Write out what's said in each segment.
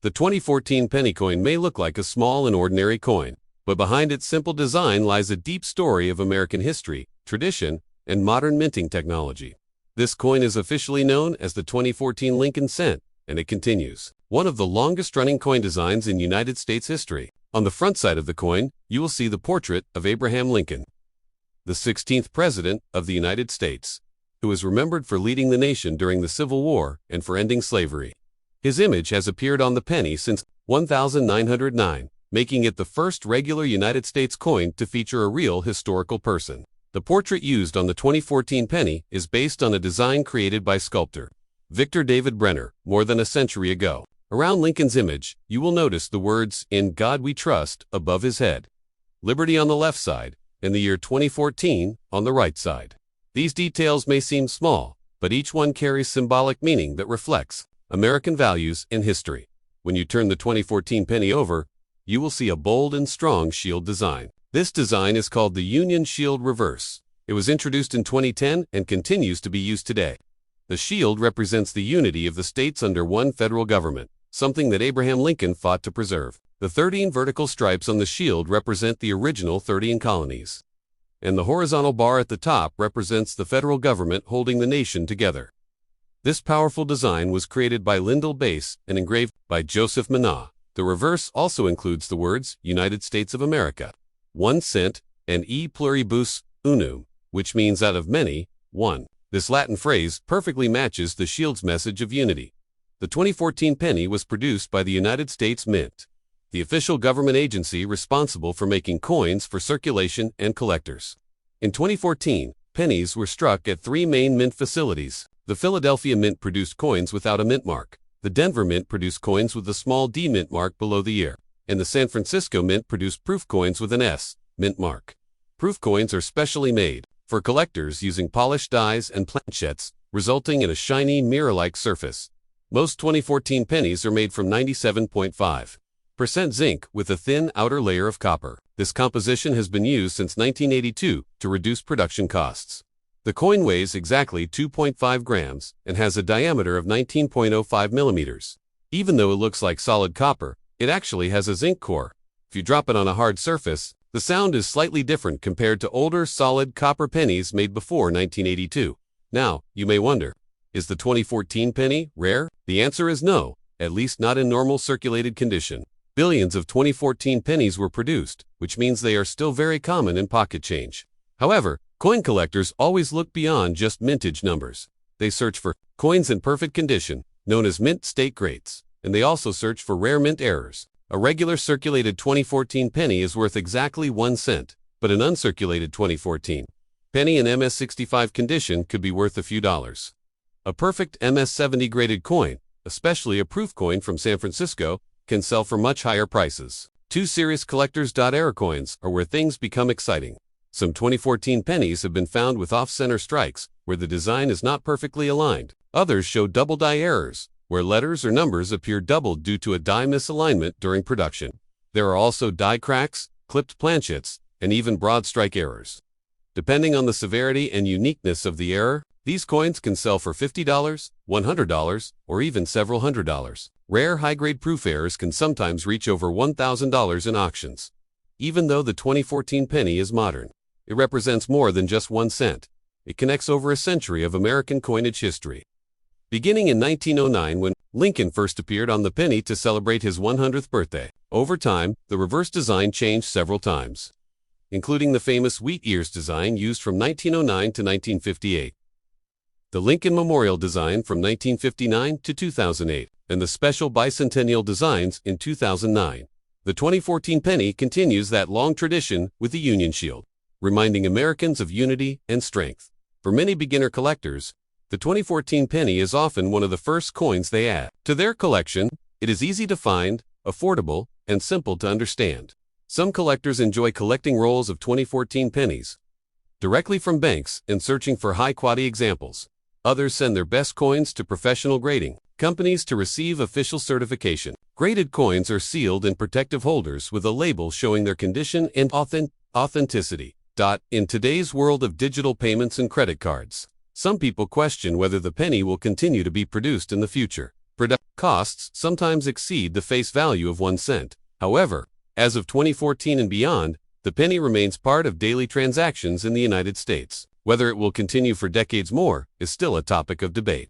The 2014 penny coin may look like a small and ordinary coin, but behind its simple design lies a deep story of American history, tradition, and modern minting technology. This coin is officially known as the 2014 Lincoln Cent, and it continues. One of the longest-running coin designs in United States history. On the front side of the coin, you will see the portrait of Abraham Lincoln, the 16th President of the United States, who is remembered for leading the nation during the Civil War and for ending slavery. His image has appeared on the penny since 1909, making it the first regular United States coin to feature a real historical person. The portrait used on the 2014 penny is based on a design created by sculptor Victor David Brenner more than a century ago. Around Lincoln's image, you will notice the words, "In God We Trust," above his head, "Liberty" on the left side, and the year 2014 on the right side. These details may seem small, but each one carries symbolic meaning that reflects American values and history. When you turn the 2014 penny over, you will see a bold and strong shield design. This design is called the Union Shield Reverse. It was introduced in 2010 and continues to be used today. The shield represents the unity of the states under one federal government, something that Abraham Lincoln fought to preserve. The 13 vertical stripes on the shield represent the original 13 colonies, and the horizontal bar at the top represents the federal government holding the nation together. This powerful design was created by Lyndall Bass and engraved by Joseph Minot. The reverse also includes the words United States of America, 1 cent, and E pluribus unum, which means out of many, one. This Latin phrase perfectly matches the shield's message of unity. The 2014 penny was produced by the United States Mint, the official government agency responsible for making coins for circulation and collectors. In 2014, pennies were struck at 3 main mint facilities. The Philadelphia Mint produced coins without a mint mark. The Denver Mint produced coins with a small D mint mark below the ear. And the San Francisco Mint produced proof coins with an S mint mark. Proof coins are specially made for collectors using polished dies and planchettes, resulting in a shiny mirror-like surface. Most 2014 pennies are made from 97.5% zinc with a thin outer layer of copper. This composition has been used since 1982 to reduce production costs. The coin weighs exactly 2.5 grams and has a diameter of 19.05 millimeters. Even though it looks like solid copper, it actually has a zinc core. If you drop it on a hard surface, the sound is slightly different compared to older solid copper pennies made before 1982. Now, you may wonder, is the 2014 penny rare? The answer is no, at least not in normal circulated condition. Billions of 2014 pennies were produced, which means they are still very common in pocket change. However, coin collectors always look beyond just mintage numbers. They search for coins in perfect condition, known as mint state greats, and they also search for rare mint errors. A regular circulated 2014 penny is worth exactly 1 cent, but an uncirculated 2014 penny in MS65 condition could be worth a few dollars. A perfect MS70 graded coin, especially a proof coin from San Francisco, can sell for much higher prices. 2 serious collectors. Error coins are where things become exciting. Some 2014 pennies have been found with off-center strikes, where the design is not perfectly aligned. Others show double die errors, where letters or numbers appear doubled due to a die misalignment during production. There are also die cracks, clipped planchets, and even broad strike errors. Depending on the severity and uniqueness of the error, these coins can sell for $50, $100, or even several $100s. Rare high-grade proof errors can sometimes reach over $1,000 in auctions. Even though the 2014 penny is modern, it represents more than just 1 cent. It connects over a century of American coinage history. Beginning in 1909, when Lincoln first appeared on the penny to celebrate his 100th birthday. Over time, the reverse design changed several times, including the famous wheat ears design used from 1909 to 1958, the Lincoln Memorial design from 1959 to 2008, and the special bicentennial designs in 2009. The 2014 penny continues that long tradition with the Union Shield, reminding Americans of unity and strength. For many beginner collectors, the 2014 penny is often one of the first coins they add to their collection. It is easy to find, affordable, and simple to understand. Some collectors enjoy collecting rolls of 2014 pennies directly from banks and searching for high-quality examples. Others send their best coins to professional grading companies to receive official certification. Graded coins are sealed in protective holders with a label showing their condition and authenticity. In today's world of digital payments and credit cards, some people question whether the penny will continue to be produced in the future. Production costs sometimes exceed the face value of 1 cent. However, as of 2014 and beyond, the penny remains part of daily transactions in the United States. Whether it will continue for decades more is still a topic of debate.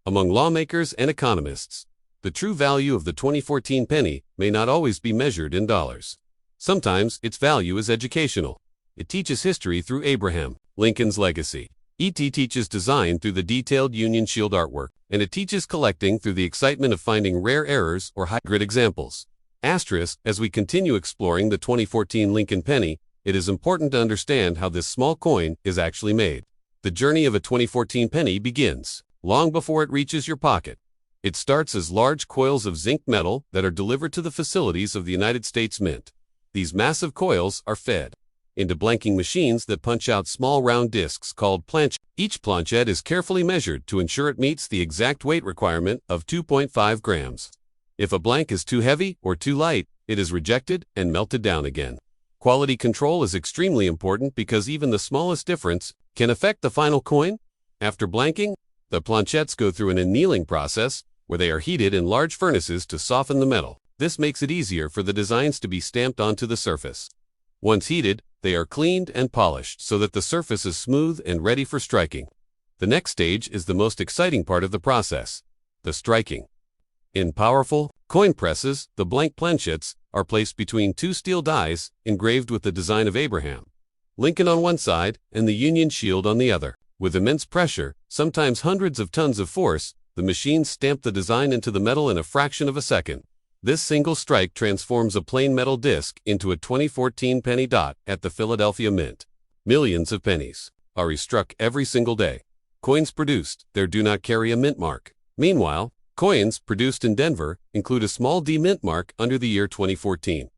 Among lawmakers and economists, the true value of the 2014 penny may not always be measured in dollars. Sometimes its value is educational. It teaches history through Abraham Lincoln's legacy. ET teaches design through the detailed Union Shield artwork, and it teaches collecting through the excitement of finding rare errors or high-grid examples. Asterisk, as we continue exploring the 2014 Lincoln penny, it is important to understand how this small coin is actually made. The journey of a 2014 penny begins long before it reaches your pocket. It starts as large coils of zinc metal that are delivered to the facilities of the United States Mint. These massive coils are fed into blanking machines that punch out small round discs called planchettes. Each planchette is carefully measured to ensure it meets the exact weight requirement of 2.5 grams. If a blank is too heavy or too light, it is rejected and melted down again. Quality control is extremely important because even the smallest difference can affect the final coin. After blanking, the planchettes go through an annealing process where they are heated in large furnaces to soften the metal. This makes it easier for the designs to be stamped onto the surface. Once heated, they are cleaned and polished so that the surface is smooth and ready for striking. The next stage is the most exciting part of the process, the striking. In powerful coin presses, the blank planchettes are placed between two steel dies engraved with the design of Abraham Lincoln on one side and the Union Shield on the other. With immense pressure, sometimes hundreds of tons of force, the machines stamp the design into the metal in a fraction of a second. This single strike transforms a plain metal disc into a 2014 penny dot at the Philadelphia Mint. Millions of pennies are restruck every single day. Coins produced there do not carry a mint mark. Meanwhile, coins produced in Denver include a small D mint mark under the year 2014.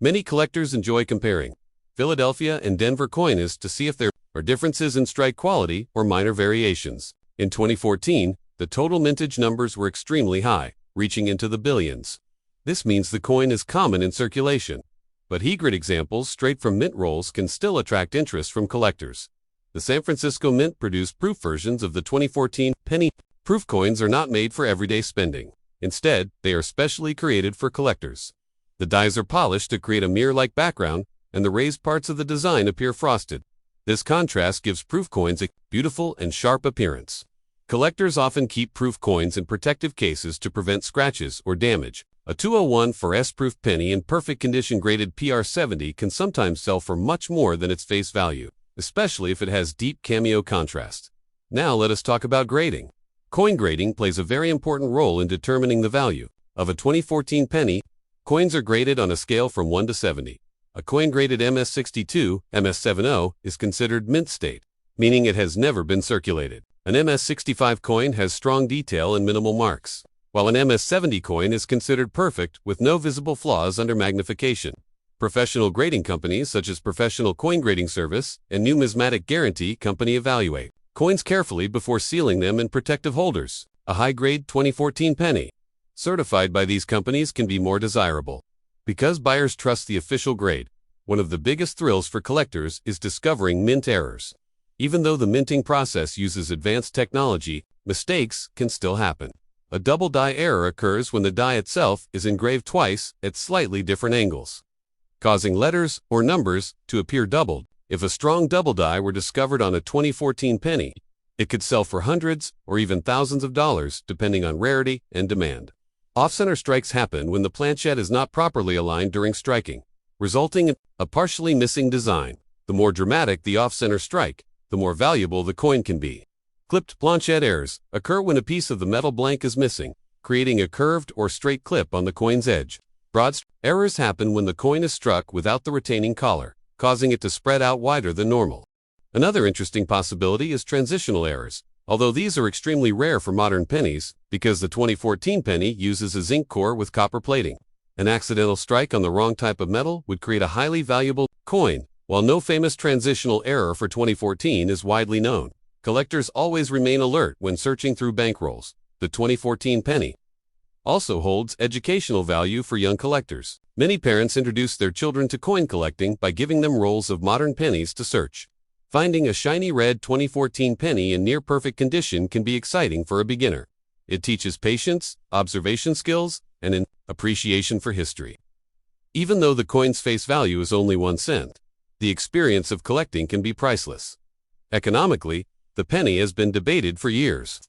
Many collectors enjoy comparing Philadelphia and Denver coins to see if there are differences in strike quality or minor variations. In 2014, the total mintage numbers were extremely high, reaching into the billions. This means the coin is common in circulation, but high-grid examples straight from mint rolls can still attract interest from collectors. The San Francisco Mint produced proof versions of the 2014 penny. Proof coins are not made for everyday spending. Instead, they are specially created for collectors. The dies are polished to create a mirror-like background, and the raised parts of the design appear frosted. This contrast gives proof coins a beautiful and sharp appearance. Collectors often keep proof coins in protective cases to prevent scratches or damage. A 201 4S proof penny in perfect condition graded PR70 can sometimes sell for much more than its face value, especially if it has deep cameo contrast. Now let us talk about grading. Coin grading plays a very important role in determining the value of a 2014 penny. Coins are graded on a scale from 1 to 70. A coin graded MS62, MS70, is considered mint state, meaning it has never been circulated. An MS65 coin has strong detail and minimal marks, while an MS70 coin is considered perfect with no visible flaws under magnification. Professional grading companies such as Professional Coin Grading Service and Numismatic Guarantee Company evaluate coins carefully before sealing them in protective holders. A high-grade 2014 penny certified by these companies can be more desirable. Because buyers trust the official grade, one of the biggest thrills for collectors is discovering mint errors. Even though the minting process uses advanced technology, mistakes can still happen. A double die error occurs when the die itself is engraved twice at slightly different angles, causing letters or numbers to appear doubled. If a strong double die were discovered on a 2014 penny, it could sell for hundreds or even thousands of dollars depending on rarity and demand. Off-center strikes happen when the planchette is not properly aligned during striking, resulting in a partially missing design. The more dramatic the off-center strike, the more valuable the coin can be. Clipped planchette errors occur when a piece of the metal blank is missing, creating a curved or straight clip on the coin's edge. Broad errors happen when the coin is struck without the retaining collar, causing it to spread out wider than normal. Another interesting possibility is transitional errors, although these are extremely rare for modern pennies because the 2014 penny uses a zinc core with copper plating. An accidental strike on the wrong type of metal would create a highly valuable coin. While no famous transitional error for 2014 is widely known, collectors always remain alert when searching through bankrolls. The 2014 penny also holds educational value for young collectors. Many parents introduce their children to coin collecting by giving them rolls of modern pennies to search. Finding a shiny red 2014 penny in near-perfect condition can be exciting for a beginner. It teaches patience, observation skills, and an appreciation for history. Even though the coin's face value is only 1 cent, the experience of collecting can be priceless. Economically, the penny has been debated for years.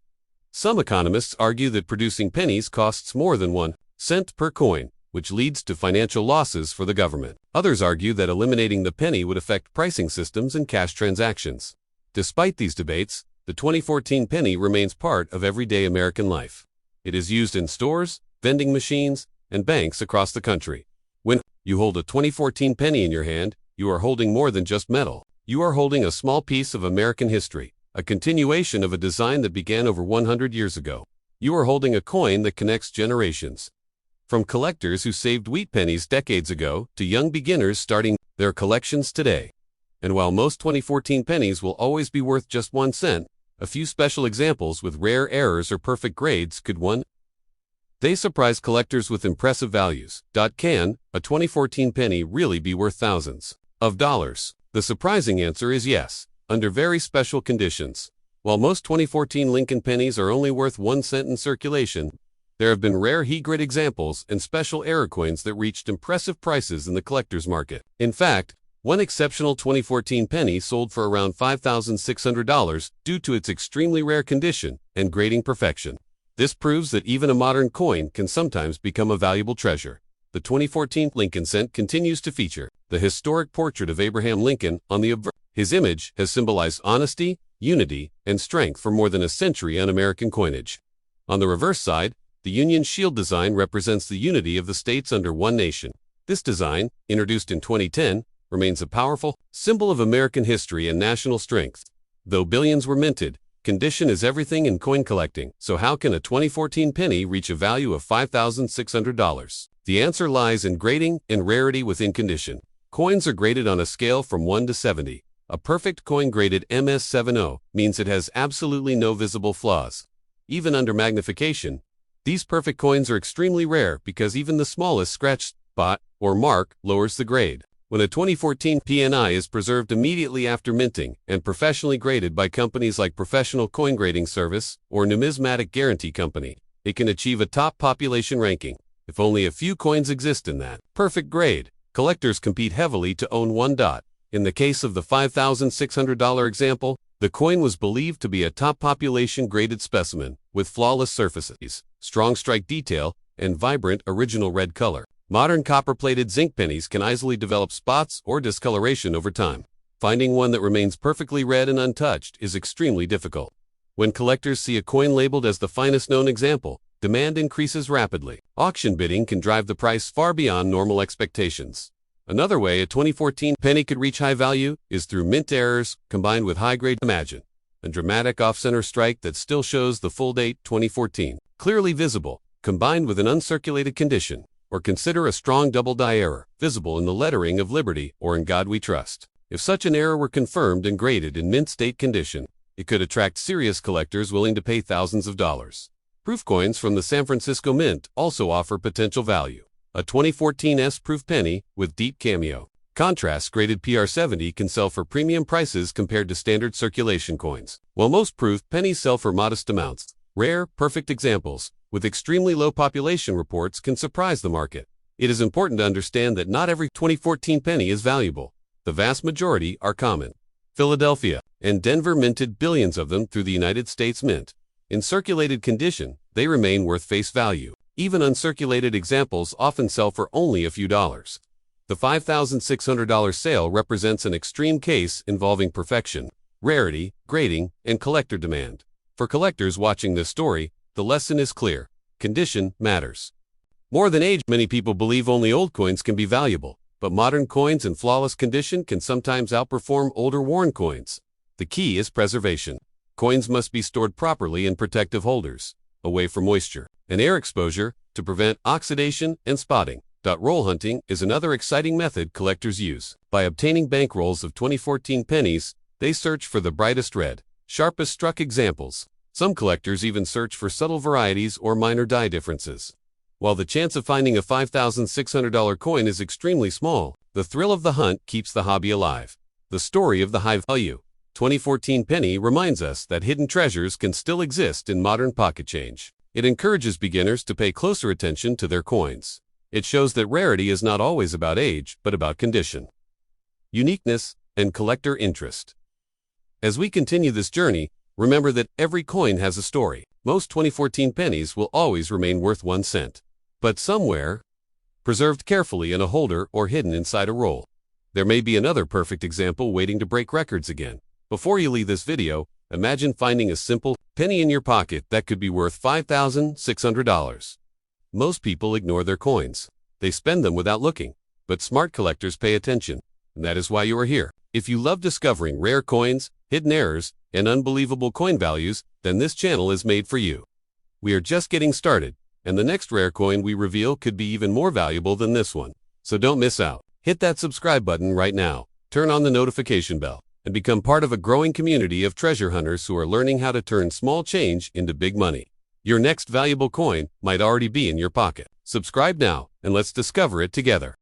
Some economists argue that producing pennies costs more than 1 cent per coin, which leads to financial losses for the government. Others argue that eliminating the penny would affect pricing systems and cash transactions. Despite these debates, the 2014 penny remains part of everyday American life. It is used in stores, vending machines, and banks across the country. When you hold a 2014 penny in your hand, you are holding more than just metal. You are holding a small piece of American history, a continuation of a design that began over 100 years ago. You are holding a coin that connects generations. From collectors who saved wheat pennies decades ago to young beginners starting their collections today. And while most 2014 pennies will always be worth just 1 cent, a few special examples with rare errors or perfect grades could one day surprise collectors with impressive values. Can a 2014 penny really be worth thousands of dollars? The surprising answer is yes, under very special conditions. While most 2014 Lincoln pennies are only worth 1 cent in circulation, there have been rare he-grade examples and special error coins that reached impressive prices in the collector's market. In fact, one exceptional 2014 penny sold for around $5,600 due to its extremely rare condition and grading perfection. This proves that even a modern coin can sometimes become a valuable treasure. The 2014 Lincoln cent continues to feature the historic portrait of Abraham Lincoln on the obverse. His image has symbolized honesty, unity, and strength for more than a century on American coinage. On the reverse side, the Union Shield design represents the unity of the states under one nation. This design, introduced in 2010, remains a powerful symbol of American history and national strength. Though billions were minted, condition is everything in coin collecting. So how can a 2014 penny reach a value of $5,600? The answer lies in grading and rarity within condition. Coins are graded on a scale from 1 to 70. A perfect coin graded MS70 means it has absolutely no visible flaws. Even under magnification, these perfect coins are extremely rare because even the smallest scratch, spot, or mark lowers the grade. When a 2014 PNI is preserved immediately after minting and professionally graded by companies like Professional Coin Grading Service or Numismatic Guarantee Company, it can achieve a top population ranking. If only a few coins exist in that perfect grade, collectors compete heavily to own one. In the case of the $5,600 example, the coin was believed to be a top population graded specimen with flawless surfaces, strong strike detail, and vibrant original red color. Modern copper-plated zinc pennies can easily develop spots or discoloration over time. Finding one that remains perfectly red and untouched is extremely difficult. When collectors see a coin labeled as the finest known example, demand increases rapidly. Auction bidding can drive the price far beyond normal expectations. Another way a 2014 penny could reach high value is through mint errors combined with high-grade. Imagine a dramatic off-center strike that still shows the full date 2014 clearly visible, combined with an uncirculated condition. Or consider a strong double-die error, visible in the lettering of Liberty or In God We Trust. If such an error were confirmed and graded in mint state condition, it could attract serious collectors willing to pay thousands of dollars. Proof coins from the San Francisco Mint also offer potential value. A 2014 S-proof penny with deep cameo contrast graded PR70 can sell for premium prices compared to standard circulation coins. While most proof pennies sell for modest amounts, rare, perfect examples with extremely low population reports can surprise the market. It is important to understand that not every 2014 penny is valuable. The vast majority are common. Philadelphia and Denver minted billions of them through the United States Mint. In circulated condition, they remain worth face value. Even uncirculated examples often sell for only a few dollars. The $5,600 sale represents an extreme case involving perfection, rarity, grading, and collector demand. For collectors watching this story, the lesson is clear. Condition matters. More than age, many people believe only old coins can be valuable, but modern coins in flawless condition can sometimes outperform older worn coins. The key is preservation. Coins must be stored properly in protective holders, away from moisture and air exposure, to prevent oxidation and spotting. Roll hunting is another exciting method collectors use. By obtaining bankrolls of 2014 pennies, they search for the brightest red, sharpest struck examples. Some collectors even search for subtle varieties or minor die differences. While the chance of finding a $5,600 coin is extremely small, the thrill of the hunt keeps the hobby alive. The story of the high value 2014 penny reminds us that hidden treasures can still exist in modern pocket change. It encourages beginners to pay closer attention to their coins. It shows that rarity is not always about age, but about condition, uniqueness, and collector interest. As we continue this journey, remember that every coin has a story. Most 2014 pennies will always remain worth 1 cent. But somewhere, preserved carefully in a holder or hidden inside a roll, there may be another perfect example waiting to break records again. Before you leave this video, imagine finding a simple penny in your pocket that could be worth $5,600. Most people ignore their coins. They spend them without looking. But smart collectors pay attention, and that is why you are here. If you love discovering rare coins, hidden errors, and unbelievable coin values, then this channel is made for you. We are just getting started, and the next rare coin we reveal could be even more valuable than this one. So don't miss out. Hit that subscribe button right now, turn on the notification bell, and become part of a growing community of treasure hunters who are learning how to turn small change into big money. Your next valuable coin might already be in your pocket. Subscribe now, and let's discover it together.